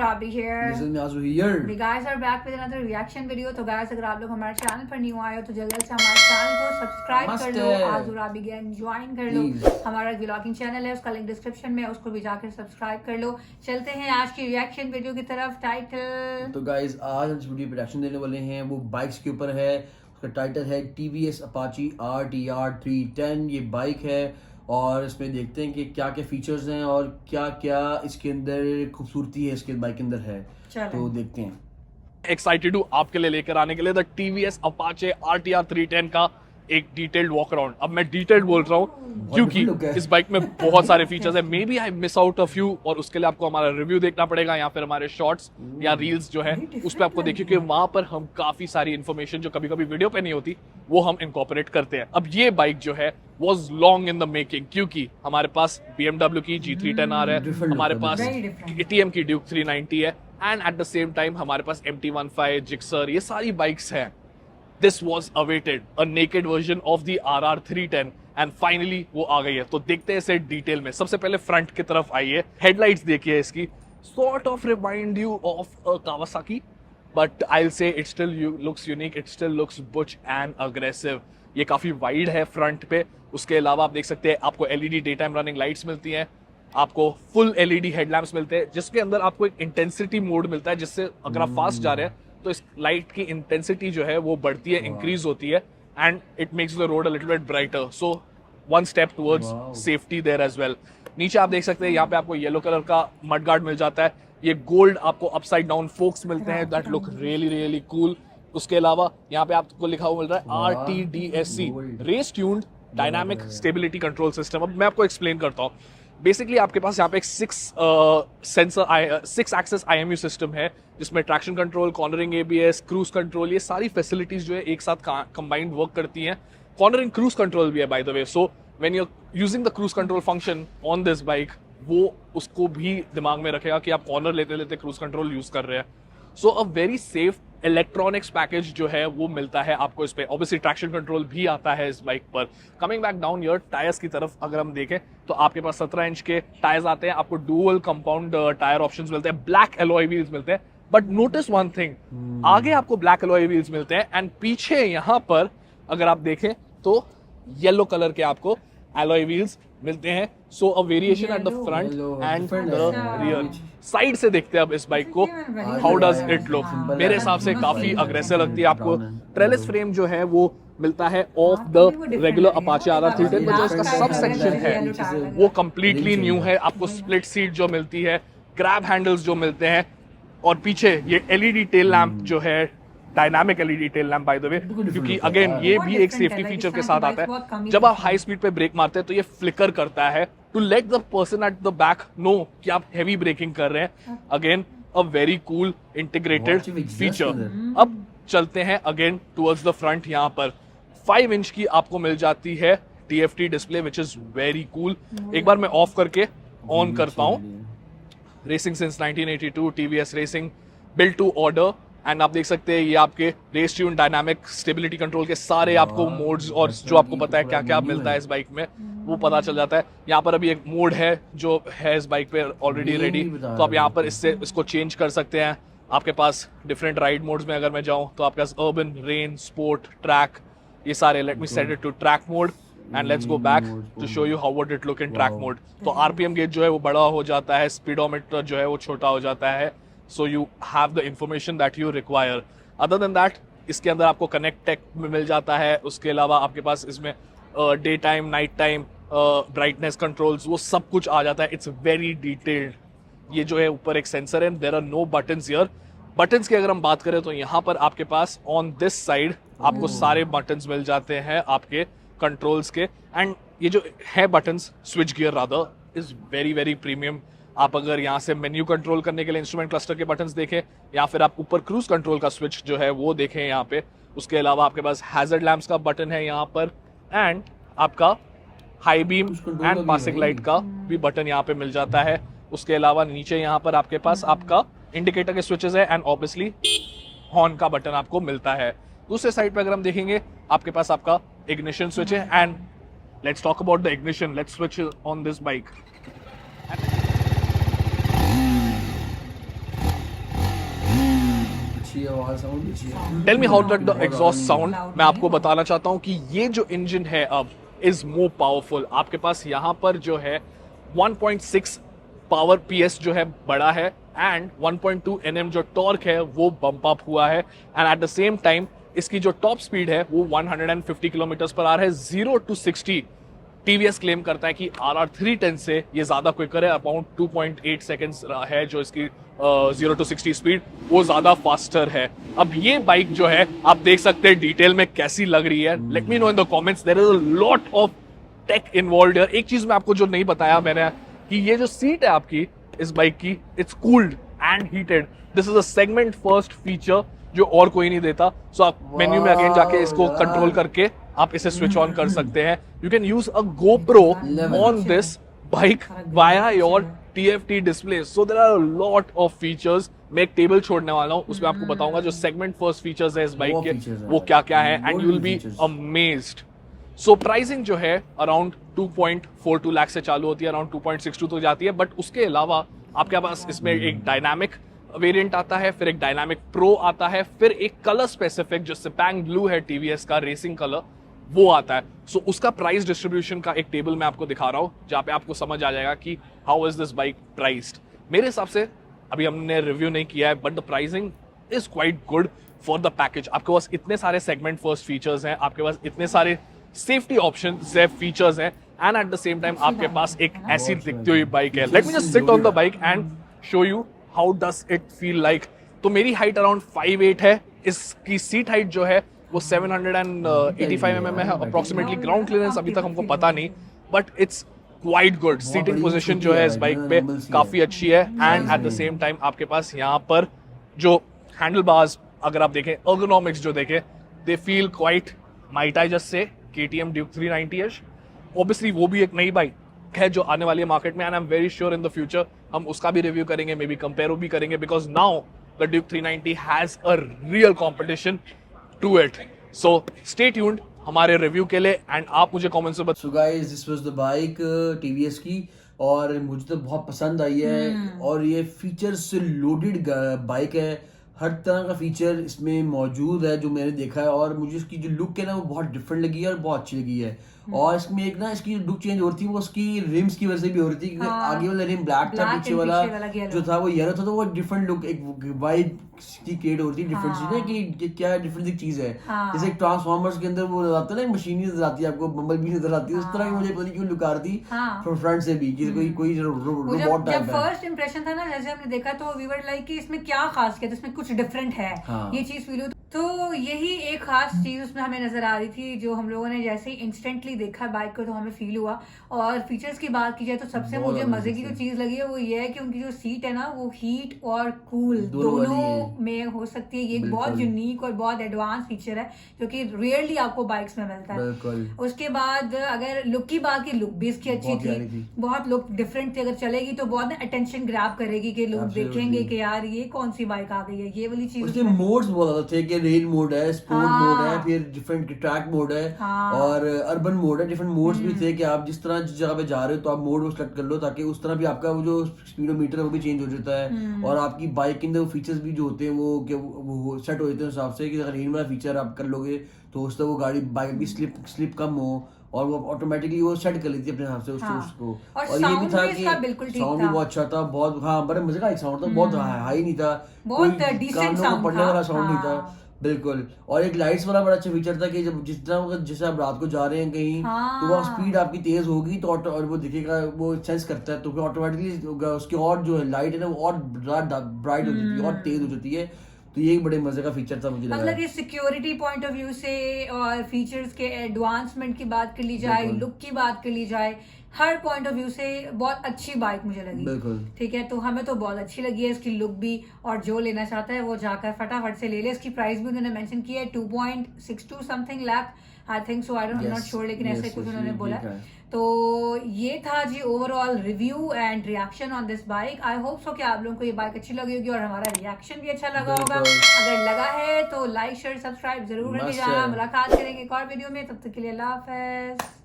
Rabi here. This is Niazu here. We guys are back with another reaction video. तो guys अगर आप लोग हमारे चैनल पर न्यू आए हो तो जल्दी से हमारे चैनल को सब्सक्राइब कर लो, आजू राबी गैंग ज्वाइन कर लो। हमारा व्लॉगिंग चैनल है, उसका लिंक डिस्क्रिप्शन में, उसको भी जाकर सब्सक्राइब कर लो। चलते हैं आज की रिएक्शन वीडियो की तरफ। टाइटल तो गाइज आज हम इस वीडियो पे रिएक्शन देने वाले हैं, वो बाइक्स के ऊपर है। उसका टाइटल है TVS Apache RTR 310। ये बाइक है और इसमें देखते हैं कि क्या क्या फीचर्स हैं और क्या क्या इसके अंदर खूबसूरती है इसके बाइक के अंदर है। तो देखते हैं। एक्साइटेड हूँ आपके लिए लेकर आने के लिए द TVS Apache RTR 310 का एक डिटेल्ड वॉक अराउंड। अब मैं डिटेल्ड बोल रहा हूँ क्योंकि इस बाइक में बहुत सारे फीचर्स है। Maybe I miss out a few और उसके लिए आपको हमारा रिव्यू देखना पड़ेगा या फिर हमारे शॉर्ट्स या रील्स जो है उस पर आपको देखिए कि वहां पर हम काफी सारी इन्फॉर्मेशन जो कभी कभी वीडियो पे नहीं होती वो हम इनकॉर्पोरेट करते हैं। अब ये बाइक जो है was long in the making क्योंकि हमारे पास BMW की G310R है, हमारे पास KTM की Duke 390 है and at the same time हमारे पास MT15 जिक्सर, ये सारी बाइक्स हैं। This was awaited, a naked version of the RR 310 and finally वो आ गई है। तो देखते हैं इसे डिटेल में। सबसे पहले फ्रंट की तरफ आइए, हेडलाइट्स देखिए इसकी, sort of remind you of a Kawasaki, but I'll say it still looks unique, it still looks butch and aggressive। ये काफी वाइड है फ्रंट पे। उसके अलावा आप देख सकते हैं आपको LED day time running lights मिलती हैं, आपको फुल LED हेडलैम्प्स मिलते हैं जिसके अंदर आपको एक इंटेंसिटी मोड मिलता है जिससे अगर आप फास्ट जा रहे हैं तो इस लाइट की इंटेंसिटी जो है वो बढ़ती है, इंक्रीज होती है and it makes the road a little bit brighter. So one step towards safety there as well. नीचे आप देख सकते हैं यहाँ पे आपको येलो कलर का मड गार्ड मिल जाता है। ये गोल्ड आपको अपसाइड डाउन फोक्स मिलते हैं that look really really cool. उसके अलावा यहाँ पे आपको लिखा हुआ मिल रहा है RTDSC, race tuned dynamic stability control system. अब मैं आपको एक्सप्लेन करता हूँ। बेसिकली आपके पास यहाँ पे एक 6 एक्सेस IMU सिस्टम है जिसमें traction control, cornering ABS, cruise control, ये सारी फैसिलिटीज जो है एक साथ कंबाइंड वर्क करती हैं। कॉर्नरिंग क्रूज कंट्रोल भी है by the way. So when you using the cruise control function on this bike, वो उसको भी दिमाग में रखेगा कि आप कॉर्नर लेते लेते क्रूज कंट्रोल यूज कर रहे हैं। So a very safe electronics package जो है वो मिलता है आपको इस पे। ऑब्वियसली ट्रैक्शन कंट्रोल भी आता है इस बाइक पर। Coming back down your tyres की तरफ अगर हम देखें तो आपके पास 17 इंच के टायर्स आते हैं। आपको डुअल कंपाउंड टायर ऑप्शंस मिलते हैं, ब्लैक एलॉय व्हील्स मिलते हैं। बट नोटिस वन थिंग, आगे आपको ब्लैक एलॉय व्हील्स मिलते हैं एंड पीछे यहाँ पर अगर आप देखें तो येलो कलर के आपको एलॉय व्हील्स मिलते हैं। So a variation at the front and the rear. Side से देखते हैं अब इस बाइक को, हाउ डज इट लुक। मेरे हिसाब से काफी अग्रेसिव लगती है। आपको ट्रेलिस फ्रेम जो है वो मिलता है of the regular Apache RR 310, but जो इसका सब सेक्शन है वो कंप्लीटली न्यू है। आपको स्प्लिट सीट जो मिलती है, ग्रैब हैंडल्स जो मिलते हैं और पीछे ये LED टेल लैंप जो है, dynamic LED tail lamp by the way, क्योंकि अगेन ये भी एक सेफ्टी फीचर के साथ आता है। जब आप हाई स्पीड पे ब्रेक मारते हैं तो ये फ्लिकर करता है to let the person at the back know कि आप हेवी ब्रेकिंग कर रहे हैं। Again a very cool integrated feature. अब चलते हैं अगेन टुवर्ड्स द फ्रंट। यहाँ पर 5 इंच की आपको मिल जाती है TFT display which is very cool. एक बार मैं ऑफ करके ऑन करता हूँ। Racing since 1982, TVS racing, build to order. And आप देख सकते हैं ये आपके race tune dynamic stability control के सारे आपको मोड्स और जो आपको पता है क्या क्या मिलता है इस बाइक में वो पता चल जाता है। यहाँ पर अभी एक मोड है जो है इस बाइक पे ऑलरेडी रेडी, तो आप यहाँ पर इसको चेंज कर सकते हैं। आपके पास डिफरेंट राइड मोड्स में अगर मैं जाऊँ तो आपके पास अर्बन, रेन, स्पोर्ट, ट्रैक, ये सारे। Let me set it to track mode and let's go back to show you how would it look in track mode. तो RPM गेज जो है वो बड़ा हो जाता है, स्पीडोमीटर जो है वो छोटा हो जाता है। So you have the information that you require. Other than that, इसके अंदर आपको कनेक्ट टेक मिल जाता है। उसके अलावा आपके पास इसमें daytime, nighttime, brightness controls, वो सब कुछ आ जाता है। It's very detailed. ये जो है ऊपर एक सेंसर है, there are no buttons here. Buttons की अगर हम बात करें तो यहाँ पर आपके पास ऑन दिस साइड आपको सारे बटन्स मिल जाते हैं आपके कंट्रोल्स के। एंड ये जो है buttons, switch gear rather, is very very premium. आप अगर यहाँ से मेन्यू कंट्रोल करने के लिए इंस्ट्रूमेंट क्लस्टर के बटन्स देखें या फिर आप ऊपर क्रूज कंट्रोल का स्विच जो है वो देखें यहाँ पे। उसके अलावा आपके पास हैजर्ड लैंप्स का बटन है यहाँ पर एंड आपका high beam and passing light का भी बटन यहाँ पे मिल जाता है। उसके अलावा नीचे यहाँ पर आपके पास आपका इंडिकेटर के स्विचेस है एंड ऑब्वियसली हॉर्न का बटन आपको मिलता है। दूसरे साइड पे अगर हम देखेंगे आपके पास आपका इग्निशन स्विच है and let's talk about the ignition. Let's switch on this bike. अच्छी है, आवाज साउंड अच्छी है। Tell me how does the बहुत एग्जॉस्ट आवाज साउंड। loud मैं है। आपको बताना चाहता हूँ कि ये जो इंजन है अब इज मोर पावरफुल। आपके पास यहाँ पर जो है 1.6 पावर पीएस जो है बड़ा है एंड 1.2 Nm जो टॉर्क है वो बम्प अप हुआ है and at the same time इसकी जो टॉप स्पीड है वो 150 किलोमीटर पर आवर है। 0 to 60 टीवीएस क्लेम करता है कि RR 310 से ये ज्यादा क्विकर है, अबाउट 2.8 सेकेंड्स है जो इसकी 0 to 60 स्पीड, वो ज्यादा फास्टर है। अब ये बाइक जो है आप देख सकते हैं डिटेल में कैसी लग रही है। Let me know in the comments, there is a lot of tech involved here. एक चीज मैं आपको जो नहीं बताया मैंने कि ये जो सीट है आपकी इस बाइक की, it's cooled and heated. This is a segment first feature जो और कोई नहीं देता। सो आप मेन्यू में अगेन जाके इसको यार। कंट्रोल करके आप इसे स्विच ऑन कर सकते हैं। You can use a GoPro on this bike via your TFT display. So there are a lot of features. मैं एक टेबल छोड़ने वाला हूँ, उसमें आपको बताऊंगा जो सेगमेंट फर्स्ट फीचर्स है इस बाइक बहुत के features हैं वो यार। क्या क्या है एंड बहुत you will be features। Amazed. So pricing जो है अराउंड 2.42 लाख से चालू होती है, अराउंड 2.62 तो जाती है। बट उसके अलावा आपके पास इसमें एक डायनामिक वेरिएंट आता है, फिर एक डायनामिक प्रो आता है, फिर एक कलर स्पेसिफिक जो सिपैंग ब्लू है टीवीएस का रेसिंग कलर वो आता है। सो उसका प्राइस डिस्ट्रीब्यूशन का एक टेबल मैं आपको दिखा रहा हूँ जहाँ पे आपको समझ आ जाएगा कि how is this bike priced. मेरे हिसाब से अभी हमने रिव्यू नहीं किया है but the pricing is quite good for the package. आपके पास इतने सारे सेगमेंट फर्स्ट फीचर्स हैं, आपके पास इतने सारे सेफ्टी ऑप्शन है, फीचर्स हैं and at the same time आपके पास एक ऐसी दिखती हुई बाइक है। Let me just sit on the bike and show you how does it feel like. तो मेरी हाइट अराउंड 5'8" है, इसकी सीट हाइट जो है वो 785 mm है अप्रोक्सीमेटली। ग्राउंड क्लियरेंस अभी तक हमको पता नहीं but it's quite good. Seating बड़ी पोजीशन छोटी जो है है, इस बाइक ना, पे normal सी काफी है। अच्छी है and at the same time आपके पास यहाँ पर जो हैंडल बार्स अगर आप देखें, ergonomics जो देखें, they feel quite might I just say KTM Duke 390H। Obviously वो भी एक नई बाइक है जो आने वाली है मार्केट में and I am very sure in the future हम उसका भी रिव्यू करेंगे, मे बी कंपेयर भी करेंगे because now the Duke 390 has a real competition to it. So stay tuned हमारे रिव्यू के लिए एंड आप मुझे कमेंट्स में so guys this was the bike TVS की और मुझे तो बहुत पसंद आई है और ये फीचर्स से लोडेड बाइक है। हर तरह का फीचर इसमें मौजूद है जो मैंने देखा है और मुझे इसकी जो लुक है ना वो बहुत डिफरेंट लगी है और बहुत अच्छी लगी है। और इसमें एक ना इसकी लुक चेंज हो रही थी वो उसकी रिम्स की वजह से भी हो रही थी क्योंकि हाँ। आगे वाला रिम ब्लैक था, Black पीछे and वाला पीछे वाला yellow। जो था वो येलो था, तो वो डिफरेंट लुक एक वाइब की क्रिएट होती है। डिफरेंट चीज है कि क्या डिफरेंट चीज है। हाँ। जैसे ट्रांसफॉर्मर्स के अंदर वो आता है ना मशीनरी नजर आती है आपको, बम्बल भी नजर आती है, उस तरह की मुझे पता नहीं क्यों लुक आ रही थी हाँ। फ्रंट से भी कि कोई कोई वो जब रोबोट टाइप जब है। फर्स्ट इंप्रेशन था ना, जैसे हमने देखा तो वी वर लाइक कि इसमें क्या खास किया, तो इसमें कुछ डिफरेंट है। हाँ। ये चीज फील हुई तो यही एक खास चीज उसमें हमें नजर आ रही थी जो हम लोगों ने जैसे ही इंस्टेंटली देखा बाइक को तो हमें फील हुआ। और फीचर्स की बात की जाए तो सबसे बहुत मुझे ज्यादा मजे की जो चीज लगी है वो ये है कि उनकी जो सीट है ना वो हीट और कूल दोनों वाली दोनों है। में हो सकती है। ये एक बिल्कुल। बहुत यूनिक और बहुत एडवांस फीचर है जो कि रेयरली आपको बाइक्स में मिलता है। बिल्कुल। उसके बाद अगर लुक की बात की, लुक भी इसकी अच्छी बहुत प्यारी थी, थी। बहुत लुक डिफरेंट थी। अगर चलेगी तो बहुत ना अटेंशन ग्रैब करेगी कि लोग Absolutely। देखेंगे कि यार ये कौन सी बाइक आ गई है, ये वाली चीज उसके उसमें- मोड्स बहुत ज्यादा थे कि रेल मोड है, स्पोर्ट हाँ। मोड है, फिर डिफरेंट ट्रैक मोड है हाँ। और अर्बन मोड है। डिफरेंट मोड्स भी थे कि आप जिस तरह जिस जगह पे जा रहे हो तो आप मोड वो सेलेक्ट कर लो ताकि उस तरह भी आपका वो जो स्पीडोमीटर है वो भी चेंज हो जाता है और आपकी बाइक के अंदर फीचर्स भी जो होते हैं वो सेट हो जाते हैं उस हिसाब से कि अगर रेल वाला फीचर आप कर लोगे तो उससे वो गाड़ी बाइक भी स्लिप कम हो और वो ऑटोमेटिकली वो सेट कर लेती है अपने हिसाब से हाँ। उसको। और ये भी sound था भी कि इसका बिल्कुल ठीक साउंड भी था। बहुत अच्छा था, बहुत हाँ बड़े मजे का एक साउंड था, बहुत हाई नहीं था, बहुत कोई decent कानों को sound पड़ने था। वाला साउंड नहीं हाँ। था। बिल्कुल। और एक लाइट्स वाला बड़ा अच्छा फीचर था कि जब जिस तरह जैसे आप रात को जा रहे हैं कहीं तो वो स्पीड आपकी तेज होगी तो ऑटो और वो दिखेगा, वो सेंस करता है तो फिर ऑटोमेटिकली उसकी और जो लाइट है ना वो और ब्राइट हो जाती है और तेज हो जाती है। तो ये एक बड़े मजे का फीचर था मुझे लगा। मतलब कि सिक्योरिटी पॉइंट ऑफ व्यू से और फीचर्स के एडवांसमेंट की बात कर ली जाए, बिल्कुल। लुक की बात कर ली जाए, हर पॉइंट ऑफ व्यू से बहुत अच्छी बाइक मुझे लगी। बिल्कुल। ठीक है, तो हमें तो बहुत अच्छी लगी है इसकी लुक भी। और जो लेना चाहता है वो जाकर फटाफट से ले ले। इसकी प्राइस भी उन्होंने मेंशन की है 2.62 something lakh, I think so, I don't not sure, लेकिन ऐसे कुछ उन्होंने बोला। तो ये था जी overall review and reaction on this bike. I hope so कि आप लोगों को ये बाइक अच्छी लगी होगी और हमारा रिएक्शन भी अच्छा लगा होगा। अगर लगा है तो लाइक शेयर सब्सक्राइब जरूर करके जाना। मुलाकात करेंगे एक और वीडियो में, तब तक के लिए अल्लाह हाफिज।